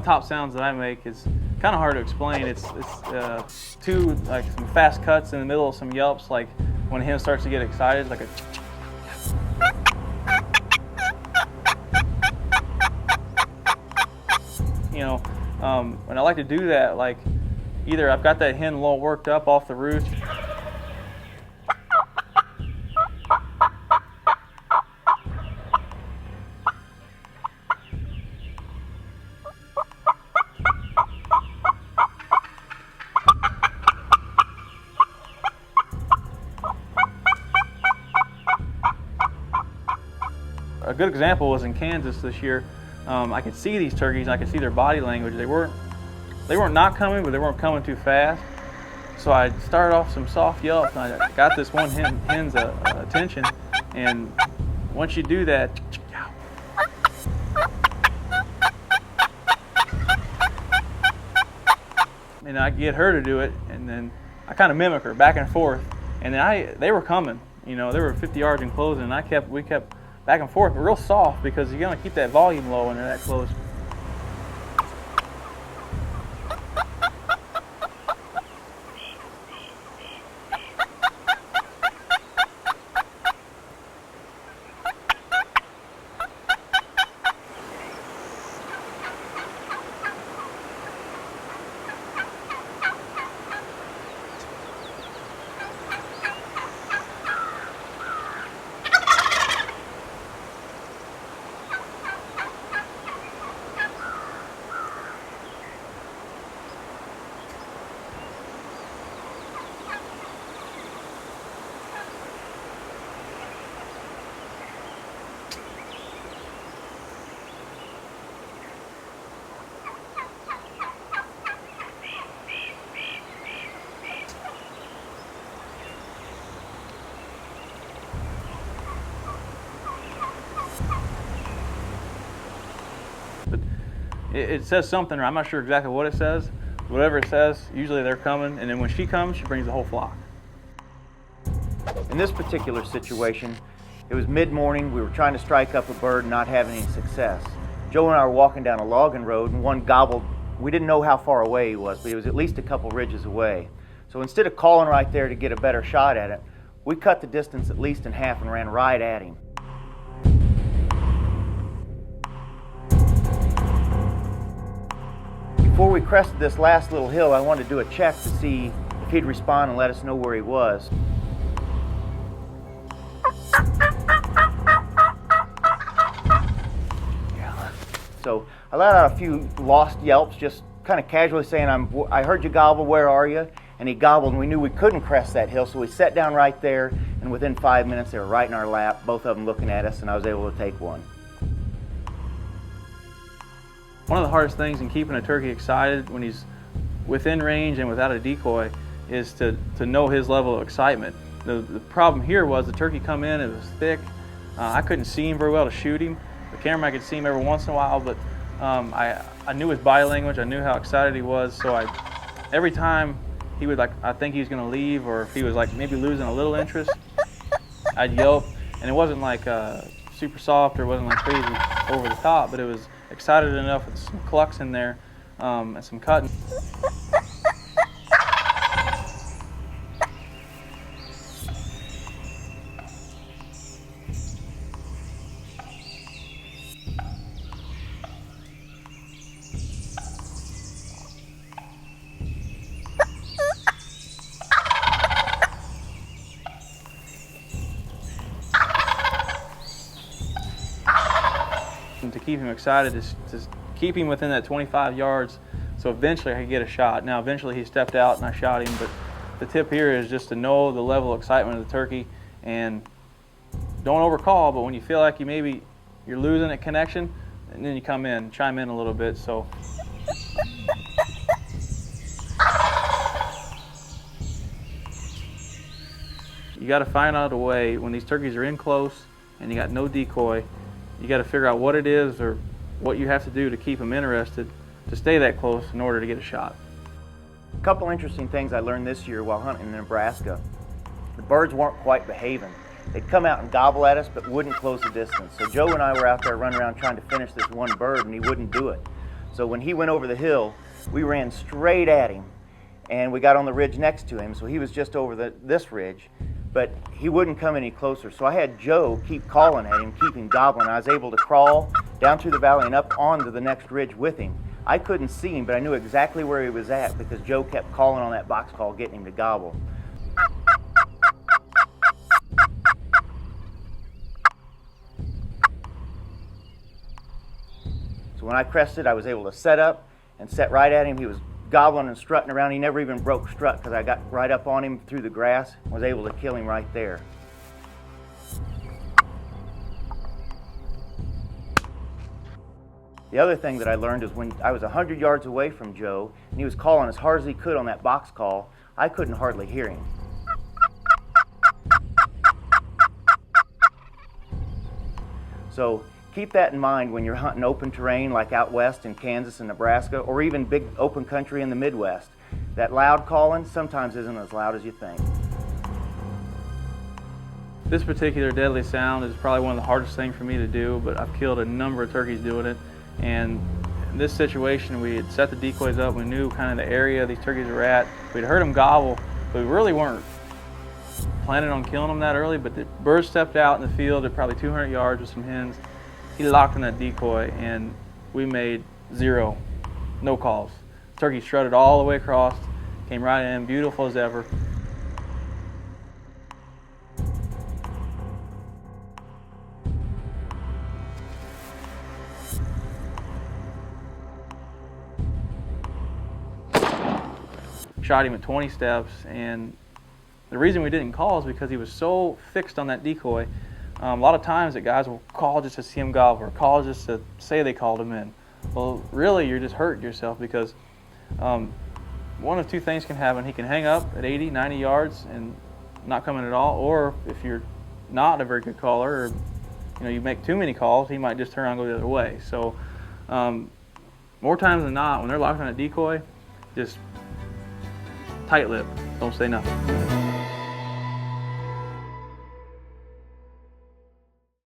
of the top sounds that I make is kind of hard to explain. It's two, like, some fast cuts in the middle of some yelps, like when him starts to get excited, like a and I like to do that, like either I've got that hen a little worked up off the roost. A good example was in Kansas this year. I could see these turkeys, I could see their body language. They weren't not coming, but they weren't coming too fast. So I started off some soft yelps, and I got this one hen's attention. And once you do that, and I get her to do it, and then I kind of mimic her back and forth. And then they were coming, they were 50 yards in closing, and we kept back and forth, but real soft, because you gotta keep that volume low when they're that close. But it says something, or I'm not sure exactly what it says. Whatever it says, usually they're coming, and then when she comes, she brings the whole flock. In this particular situation, it was mid-morning. We were trying to strike up a bird and not having any success. Joe and I were walking down a logging road, and one gobbled. We didn't know how far away he was, but he was at least a couple ridges away. So instead of calling right there to get a better shot at it, we cut the distance at least in half and ran right at him. Before we crested this last little hill, I wanted to do a check to see if he'd respond and let us know where he was. So I let out a few lost yelps, just kind of casually saying, I heard you gobble, where are you? And he gobbled, and we knew we couldn't crest that hill, so we sat down right there, and within 5 minutes they were right in our lap, both of them looking at us, and I was able to take one. One of the hardest things in keeping a turkey excited when he's within range and without a decoy is to know his level of excitement. The problem here was the turkey come in, it was thick. I couldn't see him very well to shoot him. The camera, I could see him every once in a while, but I knew his body language, I knew how excited he was, so every time he would, like, I think he was gonna leave, or if he was like maybe losing a little interest, I'd yelp, and it wasn't like super soft, or it wasn't like crazy over the top, but it was excited enough with some clucks in there and some cutting. And to keep him excited is to keep him within that 25 yards, so eventually I could get a shot. Now eventually he stepped out and I shot him, but the tip here is just to know the level of excitement of the turkey, and don't overcall, but when you feel like you're losing a connection, and then you come in, chime in a little bit. So you got to find out a way when these turkeys are in close and you got no decoy. You got to figure out what it is or what you have to do to keep them interested to stay that close in order to get a shot. A couple interesting things I learned this year while hunting in Nebraska. The birds weren't quite behaving. They'd come out and gobble at us but wouldn't close the distance. So Joe and I were out there running around trying to finish this one bird, and he wouldn't do it. So when he went over the hill, we ran straight at him, and we got on the ridge next to him, so he was just over this ridge, but he wouldn't come any closer. So I had Joe keep calling at him, keep him gobbling. I was able to crawl down through the valley and up onto the next ridge with him. I couldn't see him, but I knew exactly where he was at because Joe kept calling on that box call, getting him to gobble. So when I crested, I was able to set up and set right at him. He was gobbling and strutting around. He never even broke strut because I got right up on him through the grass and was able to kill him right there. The other thing that I learned is when I was 100 yards away from Joe and he was calling as hard as he could on that box call, I couldn't hardly hear him. So keep that in mind when you're hunting open terrain like out west in Kansas and Nebraska, or even big open country in the Midwest. That loud calling sometimes isn't as loud as you think. This particular deadly sound is probably one of the hardest things for me to do, but I've killed a number of turkeys doing it. And in this situation, we had set the decoys up. We knew kind of the area these turkeys were at. We'd heard them gobble, but we really weren't planning on killing them that early. But the bird stepped out in the field at probably 200 yards with some hens. He locked in that decoy, and we made zero, no calls. Turkey strutted all the way across, came right in, beautiful as ever. Shot him at 20 steps, and the reason we didn't call is because he was so fixed on that decoy. A lot of times that guys will call just to see him gobble, or call just to say they called him in. Well, really, you're just hurting yourself because one of two things can happen. He can hang up at 80, 90 yards and not come in at all, or if you're not a very good caller, or you make too many calls, he might just turn around and go the other way. So more times than not, when they're locked on a decoy, just tight lip, don't say nothing.